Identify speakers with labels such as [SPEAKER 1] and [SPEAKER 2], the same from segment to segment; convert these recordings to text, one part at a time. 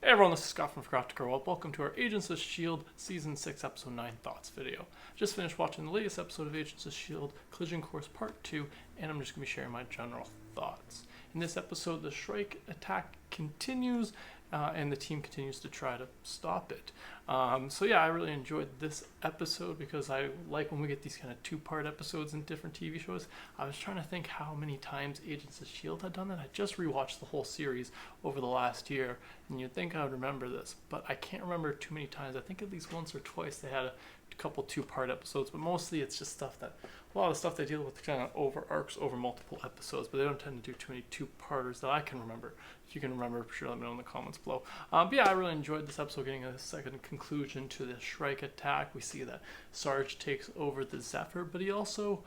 [SPEAKER 1] Hey everyone, this is Scott from Forgot to Grow Up. Welcome to our Agents of S.H.I.E.L.D. Season 6, Episode 9 Thoughts video. Just finished watching the latest episode of Agents of S.H.I.E.L.D. Collision Course Part 2, and I'm just going to be sharing my general thoughts. In this episode, the Shrike attack continues, and the team continues to try to stop it. I really enjoyed this episode because I like when we get these kind of two-part episodes in different TV shows. I was trying to think how many times Agents of S.H.I.E.L.D. had done that. I just rewatched the whole series over the last year, and you'd think I would remember this, but I can't remember too many times. I think at least once or twice they had a couple two-part episodes, but mostly it's just stuff that a lot of stuff they deal with kind of over arcs over multiple episodes, but they don't tend to do too many two-parters that I can remember. If you can remember, sure, let me know in the comments below. I really enjoyed this episode, getting a second conclusion to the Shrike attack. We see that Sarge takes over the Zephyr, but he also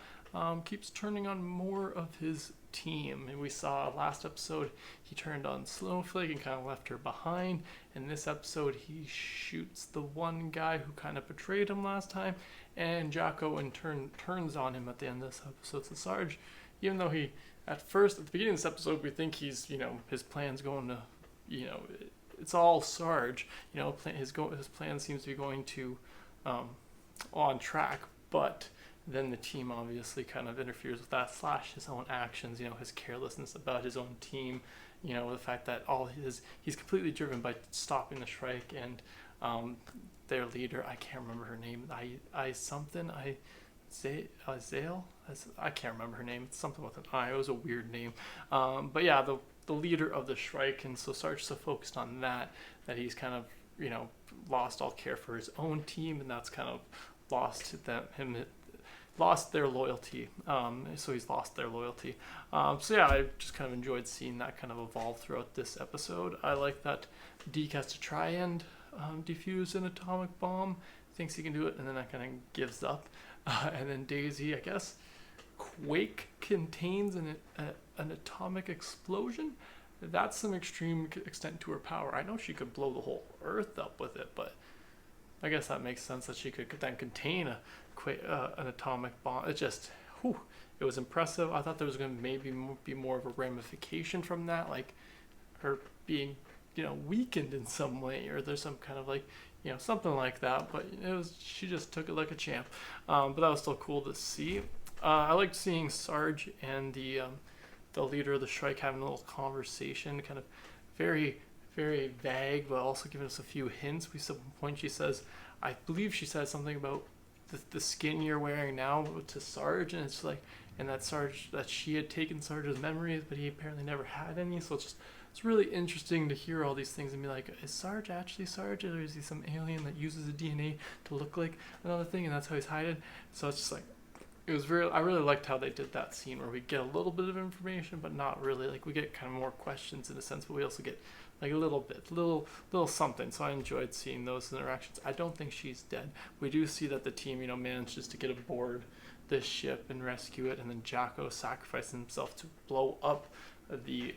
[SPEAKER 1] keeps turning on more of his team. And we saw last episode he turned on Snowflake and kind of left her behind. In this episode, he shoots the one guy who kind of betrayed him last time, and Jocko in turn turns on him at the end of this episode. So Sarge, even though he at the beginning of this episode, we think he's, his plan's going to, it's all Sarge. His plan seems to be going to on track, but then the team obviously kind of interferes with that, / his own actions, his carelessness about his own team, the fact that he's completely driven by stopping the Shrike, and their leader, I can't remember her name, Zale? I can't remember her name. It's something with an I. It was a weird name. The leader of the Shrike, and so Sarge's so focused on that he's kind of, lost all care for his own team, and that's kind of lost their loyalty. So he's lost their loyalty. I just kind of enjoyed seeing that kind of evolve throughout this episode. I like that Deke has to try and defuse an atomic bomb, thinks he can do it, and then that kind of gives up. And then Daisy, I guess, Quake contains an atomic explosion. That's some extreme extent to her power. I know she could blow the whole Earth up with it, but I guess that makes sense that she could then contain an atomic bomb. It was impressive. I thought there was going to maybe be more of a ramification from that, like her being, weakened in some way, or there's some kind of something like that. But she just took it like a champ. But that was still cool to see. I liked seeing Sarge and the leader of the Shrike having a little conversation, kind of very, very vague, but also giving us a few hints. We saw at one point I believe she said something about the skin you're wearing now to Sarge, and it's like, and that she had taken Sarge's memories, but he apparently never had any. So it's really interesting to hear all these things and be like, is Sarge actually Sarge, or is he some alien that uses the DNA to look like another thing, and that's how he's hiding? So it's just like, I really liked how they did that scene where we get a little bit of information, but not really. Like, we get kind of more questions in a sense, but we also get like a little something. So I enjoyed seeing those interactions. I don't think she's dead. We do see that the team, manages to get aboard this ship and rescue it, and then Jocko sacrificed himself to blow up the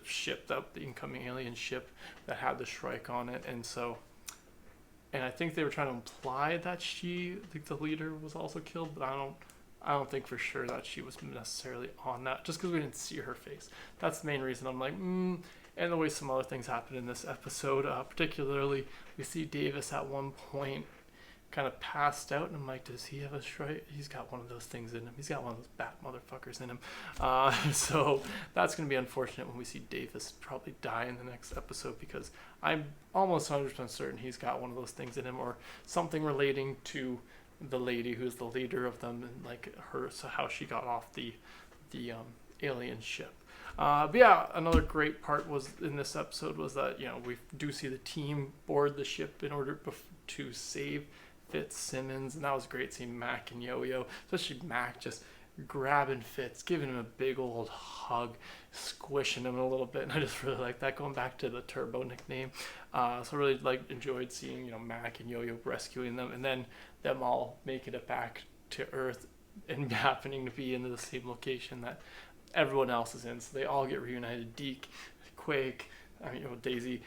[SPEAKER 1] ship, the incoming alien ship that had the Shrike on it, and I think they were trying to imply that the leader was also killed, but I don't think for sure that she was necessarily on that, just because we didn't see her face. That's the main reason I'm like, And the way some other things happen in this episode, particularly we see Davis at one point kind of passed out, and I'm like, does he have a Shrike? He's got one of those things in him. He's got one of those bat motherfuckers in him. So that's going to be unfortunate when we see Davis probably die in the next episode, because I'm almost 100% certain he's got one of those things in him, or something relating to the lady who's the leader of them, and so how she got off the alien ship. Another great part was in this episode was that, we do see the team board the ship in order to save Fitzsimmons, and that was great seeing Mac and Yo-Yo, especially Mac just grabbing Fitz, giving him a big old hug, squishing him a little bit, and I just really like that, going back to the Turbo nickname. So I really enjoyed seeing, Mac and Yo-Yo rescuing them, and then them all making it back to Earth and happening to be in the same location that everyone else is in. So they all get reunited. Deke, Quake, Daisy,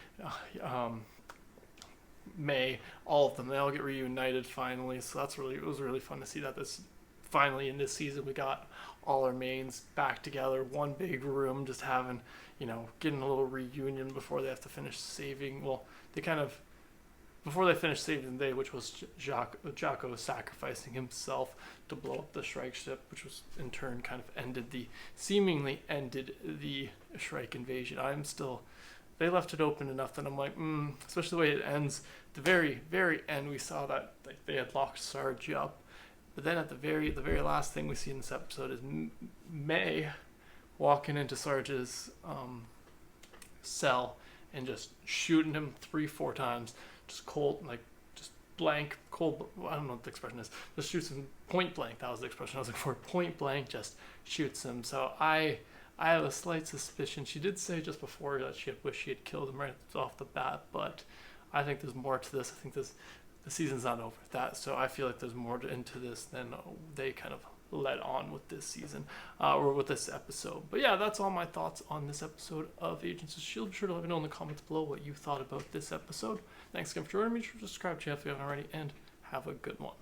[SPEAKER 1] May, all of them, they all get reunited finally. So it was really fun to see that finally in this season we got all our mains back together, one big room, just having getting a little reunion before they have to finish saving. Well, they kind of before they finished saving the day, which was Jocko sacrificing himself to blow up the Shrike ship, which was in turn kind of seemingly ended the Shrike invasion. They left it open enough that I'm like, especially the way it ends. At the very, very end, we saw that they had locked Sarge up. But then at the very last thing we see in this episode is May walking into Sarge's cell and just shooting him 3-4 times. Just cold, just blank, cold. I don't know what the expression is. Just shoots him point blank. That was the expression I was looking for. Point blank, just shoots him. So I have a slight suspicion. She did say just before that she had wished she had killed him right off the bat, but I think there's more to this. I think the season's not over with that. So I feel like there's more into this than they kind of led on with this season or with this episode. But yeah, that's all my thoughts on this episode of Agents of S.H.I.E.L.D. Be sure to let me know in the comments below what you thought about this episode. Thanks again for joining me. Be sure to subscribe to the channel if you haven't already, and have a good one.